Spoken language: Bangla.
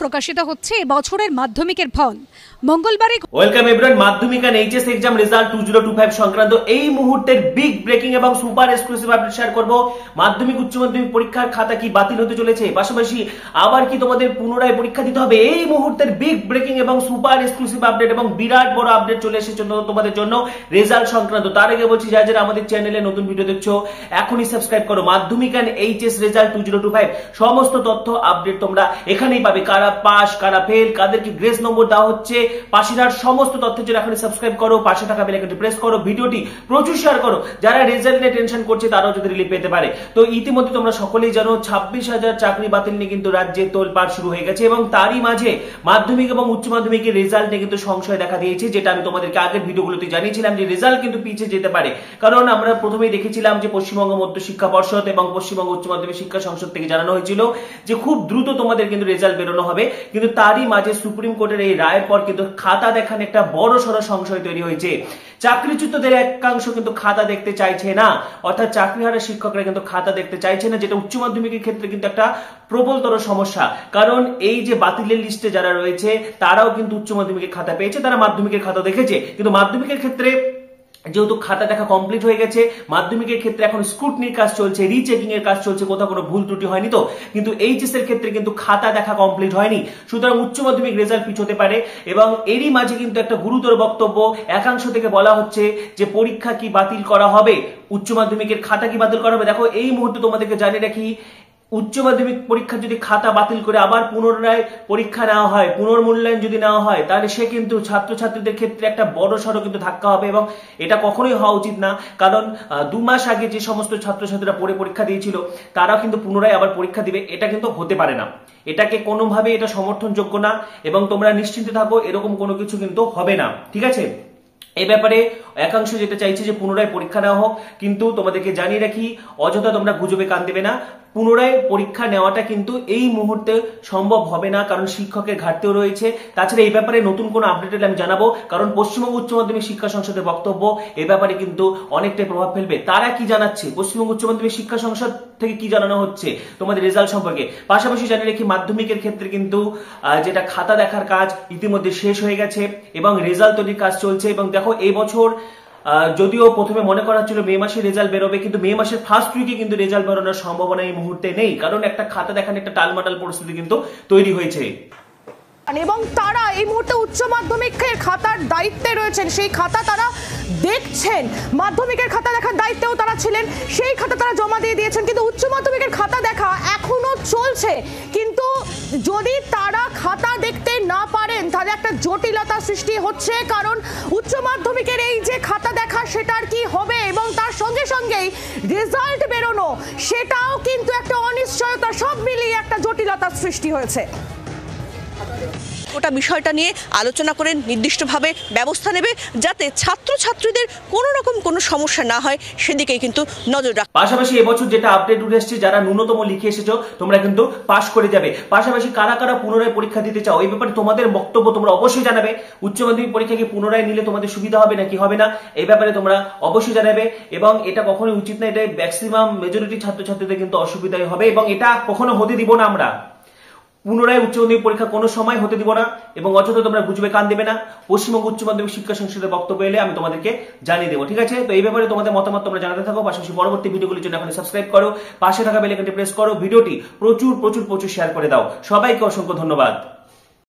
প্রকাশিত হচ্ছে এবছরের মাধ্যমিকের ফল। মঙ্গলবারে ওয়েলকাম এভরিওয়ান। মাধ্যমিক এন্ড এইচএস এক্সাম রেজাল্ট 2025 সংক্রান্ত এই মুহূর্তের বিগ ব্রেকিং এবং সুপার এক্সক্লুসিভ আপডেট শেয়ার করব। মাধ্যমিক উচ্চ মাধ্যমিক পরীক্ষার খাতা কি বাতিল হতে চলেছে, পাশাপাশি আবার কি তোমাদের পুনরায় পরীক্ষা দিতে হবে, এই মুহূর্তের বিগ ব্রেকিং এবং সুপার এক্সক্লুসিভ আপডেট এবং বিরাট বড় আপডেট চলে এসেছে তোমাদের জন্য রেজাল্ট সংক্রান্ত। তার আগে বলছি, যারা যারা আমাদের চ্যানেলে নতুন ভিডিও দেখছো এখনই সাবস্ক্রাইব করো। মাধ্যমিক এন্ড এইচএস রেজাল্ট 2025 সমস্ত তথ্য আপডেট তোমরা এখানেই পাবে। কারা পাস, কারা ফেল, কাদেরকে গ্রেস নম্বর দেওয়া হচ্ছে, পাশের সমস্ত তথ্যের জন্য এখনই সাবস্ক্রাইব করো, পাশে থাকা বেল আইকনটি প্রেস করো, ভিডিওটি প্রচুর শেয়ার করো। যারা রেজাল্ট নিয়ে টেনশন করছে তারাও যদি রিলিফ পেতে পারে। তো ইতিমধ্যে তোমরা সকলেই জানো 26,000 চাকরি বাতিল নিয়ে কিন্তু রাজ্যে তোলপাড় শুরু হয়ে গেছে এবং তারই মাঝে মাধ্যমিক এবং উচ্চ মাধ্যমিকের রেজাল্ট নিয়ে কিন্তু সংশয় দেখা দিয়েছে, যেটা আমি তোমাদেরকে আগের ভিডিওগুলোতে জানিয়েছিলাম যে রেজাল্ট কিন্তু পিছিয়ে যেতে পারে। কারণ আমরা প্রথমেই দেখেছিলাম যে পশ্চিমবঙ্গ মধ্য শিক্ষা পর্ষদ এবং পশ্চিমবঙ্গ উচ্চ মাধ্যমিক শিক্ষা সংসদ থেকে জানানো হয়েছিল যে খুব দ্রুত তোমাদের কিন্তু রেজাল্ট বেরোনো হবে, কিন্তু তারই মাঝে সুপ্রিম কোর্টের এই রায়ের পর কিন্তু খাতা দেখান একটা বড় সড় সংশয় তৈরি হয়েছে। চাকরিচ্যুতদের একাংশ কিন্তু খাতা দেখতে চাইছে না, অর্থাৎ চাকরিহারা শিক্ষকরা কিন্তু খাতা দেখতে চাইছে না, যেটা উচ্চ মাধ্যমিকের ক্ষেত্রে কিন্তু একটা প্রবলতর সমস্যা। কারণ এই যে বাতিলের লিস্টে যারা রয়েছে তারাও কিন্তু উচ্চ মাধ্যমিকের খাতা পেয়েছে, তারা মাধ্যমিকের খাতা দেখেছে, কিন্তু মাধ্যমিকের ক্ষেত্রে যেহেতু খাতা দেখা কমপ্লিট হয়ে গেছে, মাধ্যমিকের ক্ষেত্রে এখন স্ক্রুটনির কাজ চলছে, রিচেকিং এর কাজ চলছে, কোথাও কোনো ভুল ত্রুটি হয়নি তো, কিন্তু এইচএস এর ক্ষেত্রে কিন্তু খাতা দেখা কমপ্লিট হয়নি। সুতরাং উচ্চ মাধ্যমিক রেজাল্ট পিছোতে পারে এবং এরই মাঝে কিন্তু একটা গুরুতর বক্তব্য একাংশ থেকে বলা হচ্ছে যে পরীক্ষা কি বাতিল করা হবে, উচ্চ মাধ্যমিকের খাতা কি বাতিল করা হবে। দেখো, এই মুহূর্তে তোমাদেরকে জানিয়ে রাখি, উচ্চ মাধ্যমিক পরীক্ষা যদি খাতা বাতিল করে আবার পুনরায় পরীক্ষা নেওয়া হয়, পুনর্মূল্যায়ন যদি নেওয়া হয়, তাহলে সে কিন্তু ছাত্রছাত্রীদের ক্ষেত্রে একটা বড় সড়ো কিন্তু ধাক্কা হবে এবং এটা কখনোই হওয়া উচিত না। কারণ 2 মাস আগে যে সমস্ত ছাত্রছাত্রীরা পড়ে পরীক্ষা দিয়েছিল তারাও কিন্তু পুনরায় আবার পরীক্ষা দিবে, এটা কিন্তু হতে পারে না। এটাকে কোনোভাবে এটা সমর্থনযোগ্য না এবং তোমরা নিশ্চিন্তে থাকো, এরকম কোনো কিছু কিন্তু হবে না, ঠিক আছে। এই ব্যাপারে একাংশ যেটা চাইছে যে পুনরায় পরীক্ষা নেওয়া হোক, কিন্তু তোমাদেরকে জানিয়ে রাখি, অযথা তোমরা গুজবে কান দেবে না। পুনরায় পরীক্ষা নেওয়াটা কিন্তু এই মুহূর্তে সম্ভব হবে না, কারণ শিক্ষকের ঘাটতিও রয়েছে। তাছাড়া এই ব্যাপারে নতুন কোনো আপডেট আমি জানাবো, কারণ পশ্চিমবঙ্গ উচ্চ মাধ্যমিক শিক্ষা সংসদের বক্তব্য এ ব্যাপারে কিন্তু অনেকটাই প্রভাব ফেলবে। তারা কি জানাচ্ছে, পশ্চিমবঙ্গ উচ্চ মাধ্যমিক শিক্ষা সংসদ থেকে কি জানানো হচ্ছে তোমাদের রেজাল্ট সম্পর্কে। পাশাপাশি জানিয়ে রাখি, মাধ্যমিকের ক্ষেত্রে কিন্তু যেটা খাতা দেখার কাজ ইতিমধ্যে শেষ হয়ে গেছে এবং রেজাল্ট তৈরির কাজ চলছে। এবং দেখো, এই বছর যদিও প্রথমে মনে করা হচ্ছিল মে মাসে রেজাল্ট বেরোবে, কিন্তু মে মাসের ফার্স্ট উইকে কিন্তু রেজাল্ট বেরোনোর সম্ভাবনা এই মুহূর্তে নেই, কারণ একটা খাতা দেখানোর একটা টালমাটাল পরিস্থিতি কিন্তু তৈরি হয়েছে। এবং তারা এই মুহূর্তে উচ্চ মাধ্যমিকের খাতার দায়িত্বে রয়েছেন, সেই খাতা তারা দেখছেন, মাধ্যমিকের খাতা দেখার দায়িত্বেও তারা ছিলেন, সেই খাতা তারা জমা দিয়ে দিয়েছেন, কিন্তু উচ্চ মাধ্যমিকের খাতা দেখা এখনো চলছে। কিন্তু যদি তারা খাতা দেখতে না পারেন তাহলে একটা জটিলতা সৃষ্টি হচ্ছে, কারণ উচ্চ মাধ্যমিকের এই যে খাতা দেখা সেটার কি হবে এবং তার সঙ্গে সঙ্গেই রেজাল্ট বেরোনো, সেটাও কিন্তু একটা অনিশ্চয়তা, সব মিলিয়ে একটা জটিলতার সৃষ্টি হয়েছে। গোটা বিষয়টা নিয়ে আলোচনা করে নির্দিষ্টভাবে ব্যবস্থা নেবে যাতে ছাত্রছাত্রীদের কোনো রকম কোনো সমস্যা না হয়, সেদিকেই কিন্তু নজর রাখবে। পাশাপাশি এবছর যেটা আপডেট উঠে এসেছে, যারা ন্যূনতম লিখে এসেছো তোমরা কিন্তু পাস করে যাবে। পাশাপাশি কারা কারা পুনরায় পরীক্ষা দিতে চাও, এই ব্যাপারে তোমাদের বক্তব্য তোমরা অবশ্যই জানাবে। উচ্চ মাধ্যমিক পরীক্ষাকে পুনরায় নিলে তোমাদের সুবিধা হবে নাকি হবে না, এই ব্যাপারে তোমরা অবশ্যই জানাবে। এবং এটা কখনোই উচিত না, এটা ম্যাক্সিমাম মেজরিটি ছাত্রছাত্রীদের কিন্তু অসুবিধাই হবে এবং এটা কখনো হতে দিব না। আমরা পুনরায় উচ্চ মাধ্যমিক পরীক্ষা কোনো সময় হতে দিব না এবং অযথা তোমরা গুজবে কান দেবে না। পশ্চিমবঙ্গ উচ্চ মাধ্যমিক শিক্ষা সংসদের বক্তব্য এলে আমি তোমাদেরকে জানিয়ে দেবো, ঠিক আছে। তো এই ব্যাপারে তোমাদের মতামত তোমরা জানাতে থাকো। পাশাপাশি পরবর্তী ভিডিওগুলির জন্য এখন সাবস্ক্রাইব করো, পাশে থাকা বেল আইকনটি প্রেস করো, ভিডিওটি প্রচুর প্রচুর প্রচুর শেয়ার করে দাও। সবাইকে অসংখ্য ধন্যবাদ।